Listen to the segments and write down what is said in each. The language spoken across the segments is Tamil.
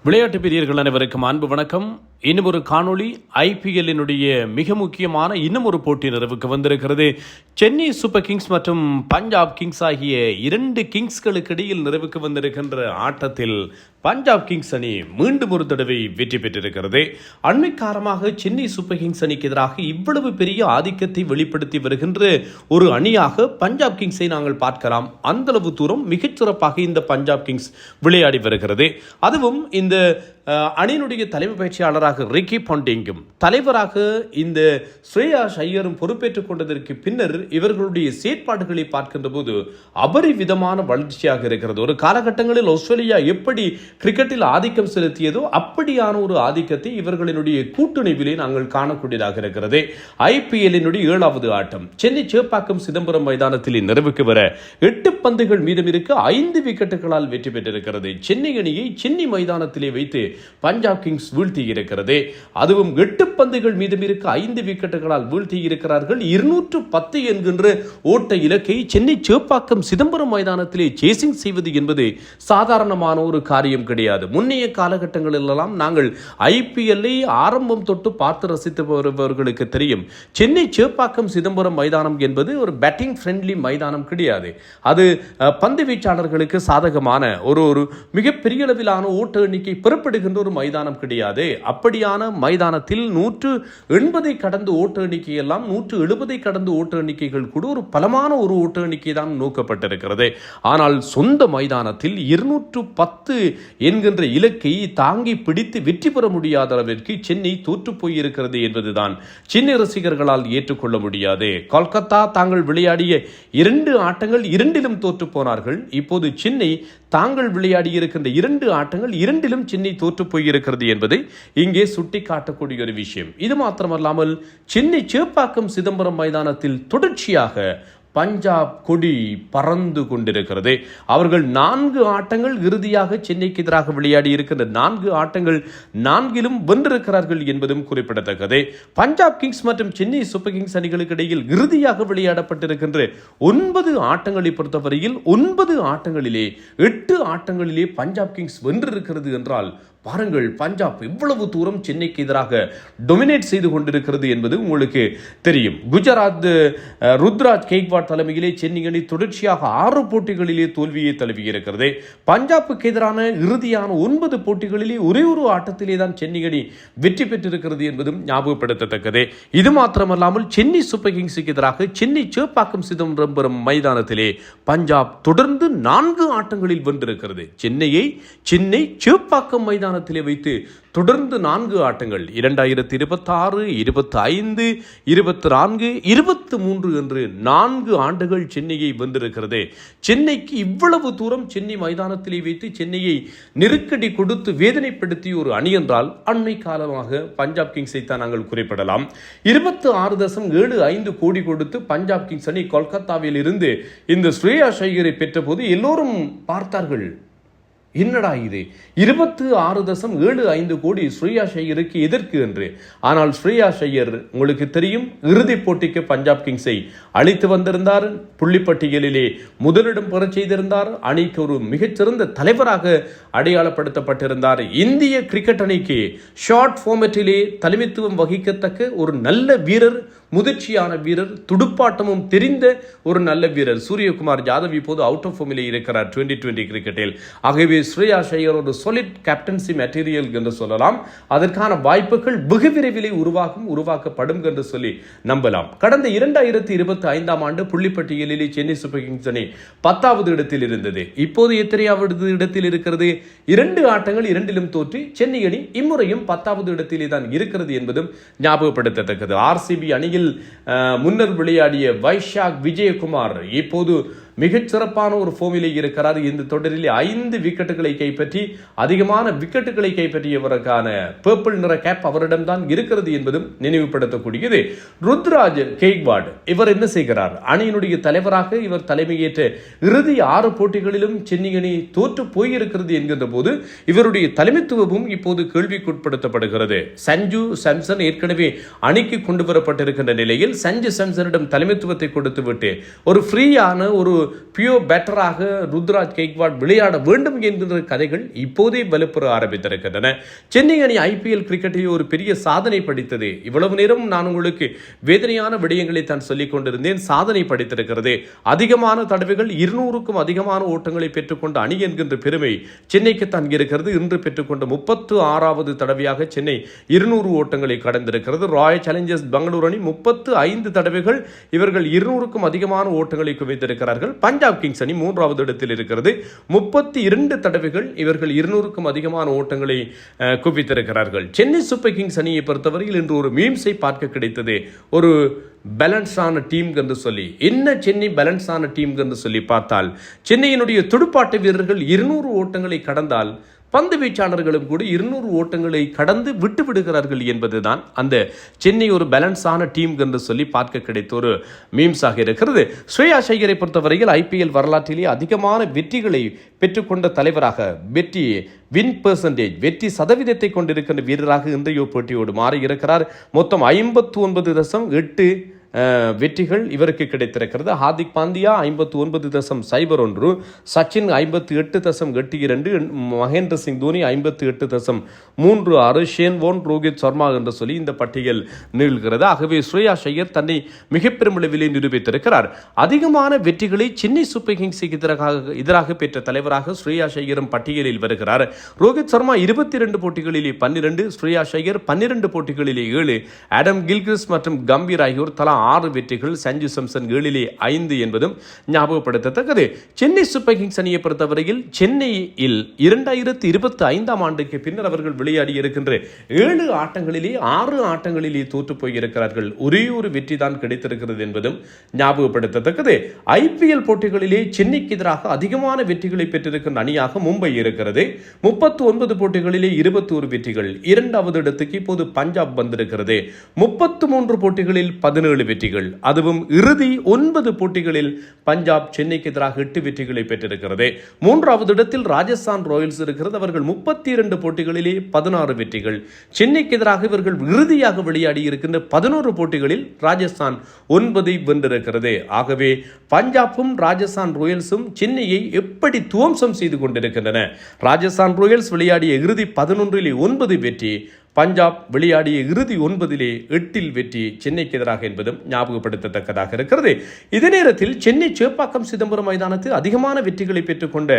விளையாட்டு பிரியர்கள் அனைவருக்கும் அன்பு வணக்கம். இன்னும் ஒரு காணொளி ஐபிஎல்லினுடைய மிக முக்கியமான இன்னும் ஒரு போட்டி நிறைவுக்கு வந்திருக்கிறது. சென்னை சூப்பர் கிங்ஸ் மற்றும் பஞ்சாப் கிங்ஸ் ஆகிய இரண்டு கிங்ஸ்களுக்கு இடையில் நிறைவுக்கு வந்திருக்கின்ற ஆட்டத்தில் பஞ்சாப் கிங்ஸ் அணி மீண்டும் ஒரு தடவை வெற்றி பெற்றிருக்கிறது. அண்மை காலமாக சென்னை சூப்பர் கிங்ஸ் அணிக்கு எதிராக இவ்வளவு பெரிய ஆதிக்கத்தை வெளிப்படுத்தி வருகின்ற ஒரு அணியாக பஞ்சாப் கிங்ஸை நாங்கள் பார்க்கலாம். அந்த அளவு தூரம் மிகச்சிறப்பாக இந்த பஞ்சாப் கிங்ஸ் விளையாடி வருகிறது. அதுவும் இந்த அணியினுடைய தலைமை பயிற்சியாளராக ரிக்கி பாண்டிங்கும் தலைவராக இந்த ஸ்ரேயாஸ் ஐயரும் பொறுப்பேற்றுக் கொண்டதற்கு பின்னர் இவர்களுடைய செயற்பாடுகளை பார்க்கின்ற போது அபரிவிதமான வளர்ச்சியாக இருக்கிறது. ஒரு காலகட்டங்களில் ஆஸ்திரேலியா எப்படி கிரிக்கெட்டில் ஆதிக்கம் செலுத்தியதோ அப்படியான ஒரு ஆதிக்கத்தை இவர்களினுடைய கூட்டணிவிலே நாங்கள் காணக்கூடியதாக இருக்கிறது. ஐபிஎல்லினுடைய 7வது ஆட்டம் சென்னை சேப்பாக்கம் சிதம்பரம் மைதானத்தில் நிறைவுக்கு வர 8 பந்துகள் மீதம் இருக்க 5 விக்கெட்டுகளால் வெற்றி பெற்றிருக்கிறது. சென்னை அணியை சென்னை மைதானத்திலே வைத்து பஞ்சாப் கிங்ஸ் வீழ்த்தி இருக்கிறது. அதுவும் 8 பந்துகள் மீதம் இருக்க 5 விக்கெட்டுகளால் வீழ்த்தி இருக்கிறார்கள். 210 என்கின்ற ஓட்ட இலக்கை சென்னை சேப்பாக்கம் சிதம்பரம் மைதானத்திலே சேசிங் செய்வது என்பது சாதாரணமான ஒரு காரியம் கிடையாது. முன்னைய காலகட்டங்களிலெல்லாம் நாங்கள் ஐபிஎல்லை ஆரம்பம் தொட்டு பார்த்து ரசித்து வருபவர்களுக்கு தெரியும், சென்னை சேப்பாக்கம் சிதம்பரம் மைதானம் என்பது ஒரு பேட்டிங் ஃப்ரெண்ட்லி மைதானம் கிடையாது. அது பந்து வீச்சாளர்களுக்கு சாதகமான ஒரு மிகப்பெரிய அளவிலான ஓட்ட எண்ணிக்கை பெறப்படுகின்ற ஒரு மைதானம் கிடையாது. அப்படியான மைதானத்தில் 180 கடந்த ஓட்ட எண்ணிக்கை எல்லாம் 170 கடந்த ஓட்ட எண்ணிக்கைகள் கூட ஒரு பலமான ஒரு ஓட்ட எண்ணிக்கை தான் நோக்கப்பட்டிருக்கிறது. ஆனால் சொந்த மைதானத்தில் 210 என்கின்ற இலக்கை தாங்கி பிடித்து வெற்றி பெற முடியாத அளவிற்கு சென்னை தோற்று போயிருக்கிறது என்பதுதான் சென்னை ரசிகர்களால் ஏற்றுக்கொள்ள முடியாது. கொல்கத்தா தாங்கள் விளையாடிய 2 ஆட்டங்கள் 2லும் தோற்று போனார்கள். இப்போது சென்னை தாங்கள் விளையாடி இருக்கின்ற 2 ஆட்டங்கள் 2லும் சென்னை தோற்று போயிருக்கிறது என்பதை இங்கே சுட்டி காட்டக்கூடிய ஒரு விஷயம். இது மாத்திரமல்லாமல் சென்னை சேப்பாக்கம் சிதம்பரம் மைதானத்தில் தொடர்ச்சியாக பஞ்சாப் கொடி பறந்து கொண்டிருக்கிறது. அவர்கள் 4 ஆட்டங்கள் இறுதியாக சென்னைக்கு எதிராக விளையாடி இருக்கின்ற 4 ஆட்டங்கள் 4லும் வென்றிருக்கிறார்கள் என்பதும் குறிப்பிடத்தக்கது. பஞ்சாப் கிங்ஸ் மற்றும் சென்னை சூப்பர் கிங்ஸ் அணிகளுக்கு இடையில் இறுதியாக விளையாடப்பட்டிருக்கின்ற 9 ஆட்டங்களை பொறுத்தவரையில் 9 ஆட்டங்களிலே 8 ஆட்டங்களிலே பஞ்சாப் கிங்ஸ் வென்றிருக்கிறது என்றால் பாருங்கள், பஞ்சாப் இவ்வளவு தூரம் சென்னைக்கு எதிராக டொமினேட் செய்து கொண்டிருக்கிறது என்பது உங்களுக்கு தெரியும். குஜராத் ருத்ராஜ் கெய்க்வாட் தலைமையிலே சென்னை அணி தொடர்ச்சியாக 6 போட்டிகளிலே தோல்வியை தழுவியிருக்கிறது. பஞ்சாபுக்கு எதிரான இறுதியான 9 போட்டிகளிலே ஒரே ஒரு ஆட்டத்திலே தான் சென்னை அணி வெற்றி பெற்றிருக்கிறது என்பதும் ஞாபகப்படுத்தத்தக்கது. இது மாத்திரமல்லாமல் சென்னை சூப்பர் கிங்ஸுக்கு எதிராக சென்னை சேப்பாக்கம் சிதம்பரம் மைதானத்திலே பஞ்சாப் தொடர்ந்து 4 ஆட்டங்களில் வென்றிருக்கிறது. சென்னை சேப்பாக்கம் மைதான வைத்து தொடர்ந்து 4 ஆட்டங்கள் 2026, 25, 24, 23 என்று 4 ஆண்டுகள் சென்னையை வென்றிருக்கிறது. சென்னைக்கு இவ்வளவு தூரம் சென்னை மைதானத்திலே வைத்து சென்னையை நெருக்கடி கொடுத்து வேதனைப்படுத்திய ஒரு அணி என்றால் அண்மை காலமாக பஞ்சாப் கிங்ஸை தான் நாங்கள் குறிப்பிடலாம். 26.75 கோடி கொடுத்து பஞ்சாப் கிங்ஸ் அணி கொல்கத்தாவில் இருந்து இந்த ஸ்ரேயாஸ் ஐயரை பெற்ற போது எல்லோரும் பார்த்தார்கள், என்னடா இது 26.75 கோடி ஸ்ரேயாஸ் ஐயருக்கு எதற்கு என்று. ஆனால் ஸ்ரேயாஸ் ஐயர் உங்களுக்கு தெரியும், இறுதிப் போட்டிக்கு பஞ்சாப் கிங்ஸை அழைத்து வந்திருந்தார். புள்ளிப்பட்டியலிலே முதலிடம் பெற செய்திருந்தார். அணிக்கு ஒரு மிகச்சிறந்த தலைவராக அடையாளப்படுத்தப்பட்டிருந்தார். இந்திய கிரிக்கெட் அணிக்கு ஷார்ட் ஃபார்மேட்டிலே தலைமைத்துவம் வகிக்கத்தக்க ஒரு நல்ல வீரர், முதிர்ச்சியான வீரர், துடுப்பாட்டமும் தெரிந்த ஒரு நல்ல வீரர். சூரியகுமார் யாதவ் இப்போது அவுட் ஆஃப் ஃபார்மிலே இருக்கிறார் 2020 கிரிக்கெட்டில். ஆகவே ஸ்ரேயாஸ் ஐயர் ஒரு சாலிட் கேப்டன்சி மெட்டீரியல் என்று சொல்லலாம். அதற்கான வாய்ப்புகள் வெகு விரைவிலே உருவாக்கப்படும் என்று சொல்லி நம்பலாம். கடந்த 2025 ஆண்டு புள்ளிப்பட்டியலிலே சென்னை சூப்பர் கிங்ஸ் அணி 10வது இடத்தில் இருந்தது. இப்போது எத்தனையாவது இடத்தில் இருக்கிறது? 2 ஆட்டங்கள் 2லும் தோற்றி சென்னை அணி இம்முறையும் 10வது இடத்திலே தான் இருக்கிறது என்பதும் ஞாபகப்படுத்தத்தக்கது. ஆர்சிபி அணியில் முன்னர் விளையாடிய வைஷாக் விஜயகுமார் இப்போது மிகச் சிறப்பான ஒரு ஃபோமிலே இருக்கிறார். இந்த தொடரில் 5 விக்கெட்டுகளை கைப்பற்றி அதிகமான விக்கெட்டுகளை கைப்பற்றியவருக்கான பர்பிள் நிற கேப் அவரிடம்தான் இருக்கிறது என்பதும் நினைவுபடுத்தக்கூடியது. ருத்ராஜ் கெய்க்வாட் இவர் என்ன செய்கிறார்? அணியினுடைய தலைவராக இவர் தலைமையேற்ற இறுதி 6 போட்டிகளிலும் சென்னை அணி தோற்று போயிருக்கிறது என்கின்ற போது இவருடைய தலைமைத்துவமும் இப்போது கேள்விக்குட்படுத்தப்படுகிறது. சஞ்சு சாம்சன் ஏற்கனவே அணிக்கு கொண்டு வரப்பட்டிருக்கின்ற நிலையில் சஞ்சு சாம்சனிடம் தலைமைத்துவத்தை கொடுத்துவிட்டு ஒரு ஃப்ரீயான ஒரு பியோ பேட்டராக ருத்ராஜ் கெய்க்வாட் விளையாட வேண்டும் என்கின்ற கதைகள் இப்போதே வலுப்பெற ஆரம்பித்திருக்கின்றன. சென்னை அணி ஐபிஎல் கிரிக்கெட்டில் ஒரு பெரிய சாதனை படித்தது. இவ்வளவு நேரம் நான் உங்களுக்கு வேதனையான விடயங்களை தான் சொல்லிக் கொண்டிருந்தேன். சாதனை படித்திருக்கிறது. அதிகமான தடவைகள் 200க்கும் அதிகமான ஓட்டங்களை பெற்றுக்கொண்ட அணி என்கின்ற பெருமை சென்னைக்கு தான் இருக்கிறது. இன்று பெற்றுக்கொண்ட 36வது தடவையாக சென்னை 200 ஓட்டங்களை கடந்திருக்கிறது. ராயல் சேலஞ்சர்ஸ் பெங்களூரு அணி 35 தடவைகள் இவர்கள் 200க்கும் அதிகமான ஓட்டங்களை குவித்திருக்கிறார்கள். பஞ்சாப் கிங்ஸ் அணி 3வது இடத்தில் இருக்கிறது. 32 தடவைகள் இவர்கள் 200க்கும் அதிகமான ஓட்டங்களை குவித்திருக்கிறார்கள். சென்னை சூப்பர் கிங்ஸ் அணியை பொறுத்தவரையில் இன்று ஒரு மீம்ஸை பார்க்க கிடைத்தது. ஒரு பேலன்ஸான டீம் என்று சொல்லி, என்ன சென்னை பேலன்ஸான டீம் என்று சொல்லி பார்த்தால், சென்னையினுடைய துடுப்பாட்ட வீரர்கள் 200 ஓட்டங்களை கடந்தால் பந்து வீச்சாளர்களும் கூட 200 ஓட்டங்களை கடந்து விட்டு விடுகிறார்கள் என்பதுதான் அந்த சென்னை ஒரு பேலன்ஸான டீம் என்று சொல்லி பார்க்க கிடைத்த ஒரு மீம்ஸாக இருக்கிறது. ஸ்ரேயாஸ் ஐயரை பொறுத்தவரையில் ஐபிஎல் வரலாற்றிலே அதிகமான வெற்றிகளை பெற்றுக்கொண்ட தலைவராக, வெற்றி சதவீதத்தை கொண்டிருக்கின்ற வீரராக இன்றைய போட்டியோடு மாறி இருக்கிறார். மொத்தம் 59.8 வெற்றிகள் இவருக்கு கிடைத்திருக்கிறது. ஹார்திக் பாண்டியா 59.01, சச்சின் 58.82, மகேந்திர சிங் தோனி 58.36, ஷேன் வோன், ரோஹித் சர்மா என்று சொல்லி இந்த பட்டியல் நீள்கிறது. ஆகவே ஸ்ரேயாஸ் ஐயர் தன்னை மிக பெருமளவிலே நிரூபித்திருக்கிறார். அதிகமான வெற்றிகளை சென்னை சூப்பர் கிங்ஸுக்கு எதிராக பெற்ற தலைவராக ஸ்ரேயாஸ் ஐயரும் பட்டியலில் வருகிறார். ரோஹித் சர்மா 22 போட்டிகளிலே 12, ஸ்ரேயாஸ் ஐயர் 12 போட்டிகளிலே 7, ஆடம் கில்கிறிஸ்ட் மற்றும் கம்பீர் ஆகியோர் தலா 6 வெற்றிகள், சஞ்சு சாம்சன் 7லே 5 என்பதும் ஞாபகப்படுத்தத்தக்கது. சென்னை சூப்பர் கிங்ஸ் அணியை பொறுத்தவரையில் சென்னையில் 2025ஆம் ஆண்டுக்கு பின்னர் அவர்கள் விளையாடி இருக்கின்ற 7 ஆட்டங்களிலே 6 ஆட்டங்களிலே தோற்று போயிருக்கிறார்கள். ஒரே ஒரு வெற்றி தான் கிடைத்திருக்கிறது என்பதும் ஞாபகப்படுத்தத்தக்கது. ஐபிஎல் போட்டிகளிலே சென்னைக்கு எதிராக அதிகமான வெற்றிகளை பெற்றிருக்கின்ற அணியாக மும்பை இருக்கிறது. 39 போட்டிகளிலே 21 வெற்றிகள். 2வது இடத்துக்கு இப்போது பஞ்சாப் வந்திருக்கிறது. 33 போட்டிகளில் 17 வெற்றிகள். அதுவும் இறுதி 9 போட்டிகளில் பஞ்சாப் சென்னைக்கு எதிராக 8 வெற்றிகளை பெற்றிருக்கிறது. 3வது இடத்தில் ராஜஸ்தான் ராயல்ஸ் இருக்கிறது. அவர்கள் 32 போட்டிகளிலே 16 வெற்றிகள். சென்னைக்கு எதிராக இவர்கள் இறுதியாக விளையாடி இருக்கின்ற 11 போட்டிகளில் ராஜஸ்தான் 9 வென்றிருக்கிறது. ஆகவே பஞ்சாபும் ராஜஸ்தான் ராயல்ஸும் சென்னையை எப்படி துவம்சம் செய்து கொண்டிருக்கின்றன. ராஜஸ்தான் ராயல்ஸ் விளையாடிய இறுதி 11லே 9 வெற்றி, பஞ்சாப் விளையாடிய இறுதி 9லே 8 வெற்றி சென்னைக்கு எதிராக என்பதும் ஞாபகப்படுத்தத்தக்கதாக இருக்கிறது. இதே நேரத்தில் சென்னை சேப்பாக்கம் சிதம்பரம் மைதானத்தில் அதிகமான வெற்றிகளை பெற்றுக்கொண்ட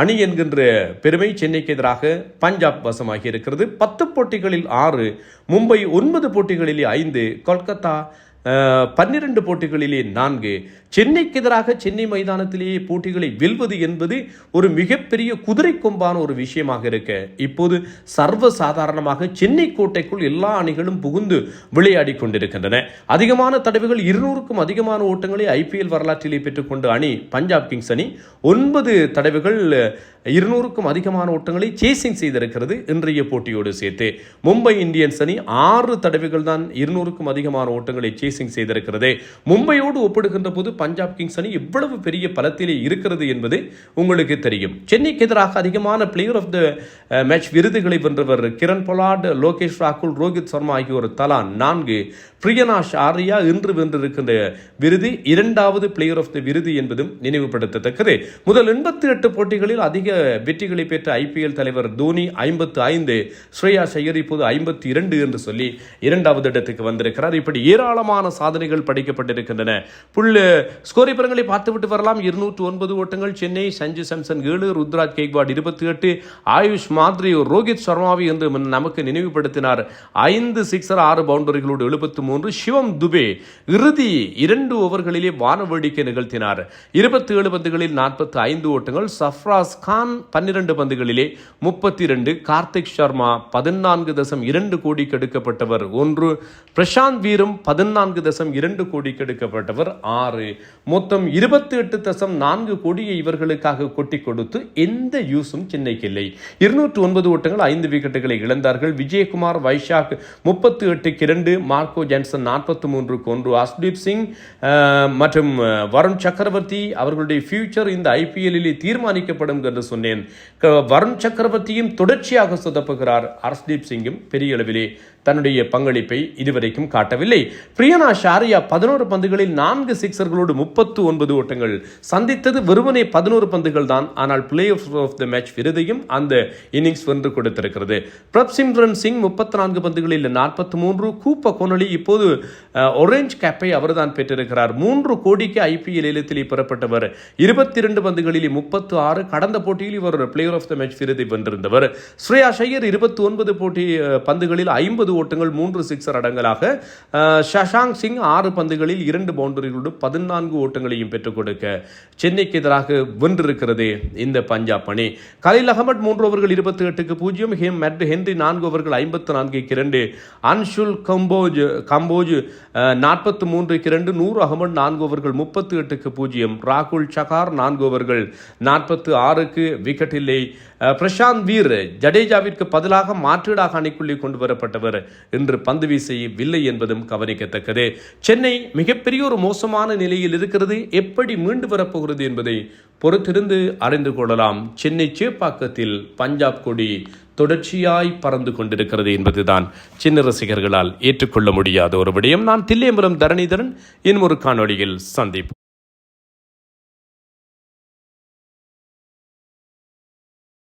அணி என்கின்ற பெருமை சென்னைக்கு எதிராக பஞ்சாப் வசமாகி இருக்கிறது. 10 போட்டிகளில் 6, மும்பை 9 போட்டிகளிலே 5, கொல்கத்தா 12 போட்டிகளிலே 4. சென்னைக்கு எதிராக சென்னை மைதானத்திலேயே போட்டிகளை வெல்வது என்பது ஒரு மிகப்பெரிய குதிரை கொம்பான ஒரு விஷயமாக இருக்க, இப்போது சர்வசாதாரணமாக சென்னை கோட்டைக்குள் எல்லா அணிகளும் புகுந்து விளையாடி கொண்டிருக்கின்றன. அதிகமான தடவைகள் 200க்கும் அதிகமான ஓட்டங்களை ஐபிஎல் வரலாற்றிலே பெற்றுக்கொண்ட அணி பஞ்சாப் கிங்ஸ் அணி 9 தடவைகள் 200க்கும் அதிகமான ஓட்டங்களை சேசிங் செய்திருக்கிறது. இன்றைய போட்டியோடு சேர்த்து மும்பை இந்தியன்ஸ் அணி 6 தடவைகள் தான் 200க்கும் அதிகமான ஓட்டங்களை சேசிங் செய்திருக்கிறது. மும்பையோடு ஒப்பிடுகின்ற போது பஞ்சாப் கிங்ஸ் அணி இவ்வளவு பெரிய பலத்திலே இருக்கிறது என்பது உங்களுக்கு தெரியும். சென்னைக்கு எதிராக அதிகமான பிளேயர் ஆஃப் த மேட்ச் விருதுகளை வென்றவர் கிரண் பொலார்ட், லோகேஷ் ராகுல், ரோஹித் சர்மா ஆகியோர் தலா 4. பிரியனாஷ் ஆர்யா இன்று வென்றிருக்கின்ற விருது 2வது பிளேயர் ஆஃப் த விருது என்பதும் நினைவுபடுத்தத்தக்கது. முதல் 88 போட்டிகளில் அதிக வெற்றிகளை பெற்ற ஐபிஎல் தலைவர் தோனி 55, ஸ்ரேயாஸ் ஐயர் இப்போது 52 என்று சொல்லி 2வது இடத்துக்கு வந்திருக்கிறார். இப்படி ஏராளமான சாதனைகள் படைக்கப்பட்டிருக்கின்றன. ஸ்கோர் விவரங்களை பார்த்துவிட்டு வரலாம். 209 ஓட்டங்கள் சென்னை, சஞ்சு சாம்சன் 7, ருத்ராஜ் கெய்க்வாட் 28, ஆயுஷ் மாத்ரி, ரோஹித் சர்மாவை என்று நமக்கு நினைவுபடுத்தினார். 5 சிக்ஸர் 6 பவுண்டரிகளோடு 73. சிவம் துபே இறுதி 2 ஓவர்களிலே வானவேடிக்கை நிகழ்த்தினார். 27 பந்துகளில் 45 ஓட்டங்கள். சஃப்ராஸ் கான் 12 பந்துகளிலே 32. கார்த்திக் சர்மா 14.2 கோடிக்கு எடுக்கப்பட்டவர் 1. பிரசாந்த் வீரும் 14.2 கோடிக்கு எடுக்கப்பட்டவர் 6. மொத்தம் 28.4 கோடியை இவர்களுக்காக கொட்டி கொடுத்து எந்த யூஸும் சென்னைக்கு இல்லை. 209 ஓட்டங்கள், 5 விக்கெட்டுகளை இழந்தார்கள். விஜயகுமார், வைஷாக் 38க்கு 2, மார்க்கோ ஜான்சன் 43க்கு 1, ஹர்ஷ்தீப் சிங் மற்றும் வருண் சக்கரவர்த்தி அவர்களுடைய ஃபியூச்சர் இந்த ஐபிஎல்லிலே தீர்மானிக்கப்படும் என்று சொன்னேன். வருண் சக்கரவர்த்தியும் தொடர்ச்சியாக சொதப்புகிறார். ஹர்ஷ்தீப் சிங்கும் பெரிய அளவிலே தன்னுடைய பங்களிப்பை இதுவரைக்கும் காட்டவில்லை. பிரியன் லியனா ஷாரியா 11 பந்துகளில் 4 சிக்ஸர்களோடு 39 ஓட்டங்கள். சந்தித்தது வெறுமனே 11 பந்துகள் தான். ஆனால் பிளே ஆஃப் த மேட்ச் விருதையும் அந்த இன்னிங்ஸ் வென்று கொடுத்திருக்கிறது. பிரப்சிம்ரன் சிங் 34 பந்துகளில் 43. கூப்ப கொனலி இப்போது ஆரஞ்சு கேப்பை அவர்தான் பெற்றிருக்கிறார். 3 கோடிக்கு ஐபிஎல் ஏலத்தில் பெறப்பட்டவர். 22 பந்துகளில் 36. கடந்த போட்டியில் இவர் பிளேயர் ஆஃப் த மேட்ச் விருதை வென்றிருந்தவர். ஸ்ரேயா ஷையர் 29 பந்துகளில் 50 ஓட்டங்கள் 3 சிக்ஸர் அடங்கலாக. ஷஷாங்க் சிங் 6 பந்துகளில் 2 பவுண்டரிகளோடு 14 ஓட்டங்களையும் பெற்றுக் கொடுக்க சென்னைக்கு எதிராக வென்றிருக்கிறது இந்த பஞ்சாப் அணி. கலீல் அகமட் 3 ஓவர்கள் 28க்கு 0. மெட் ஹென்றி 4 ஓவர்கள் 54க்கு 2. அன்ஷுல் கம்போஜ் 43க்கு 2. நூர் அகமட் 4 ஓவர்கள் 38க்கு 0. ராகுல் சகார் 4 ஓவர்கள் 46க்கு விக்கெட் இல்லை. பிரசாந்த் வீர் ஜடேஜாவிற்கு பதிலாக மாற்றீடாக அணிக்குள்ளே கொண்டு வரப்பட்டவர் என்று பந்து வீசவில்லை என்பதும் கவனிக்கத்தக்கது. சென்னை மிகப்பெரிய ஒரு மோசமான நிலையில் இருக்கிறது. எப்படி மீண்டு வரப்போகிறது என்பதை பொறுத்திருந்து அறிந்து கொள்ளலாம். சென்னை சேப்பாக்கத்தில் பஞ்சாப் கொடி தொடர்ச்சியாய் பறந்து கொண்டிருக்கிறது என்பதுதான் சின்ன ரசிகர்களால் ஏற்றுக்கொள்ள முடியாத ஒரு விடயம். நான் தில்லையம்பலம் தரணிதரன். இன்னும் ஒரு காணொளியில் சந்திப்போம்.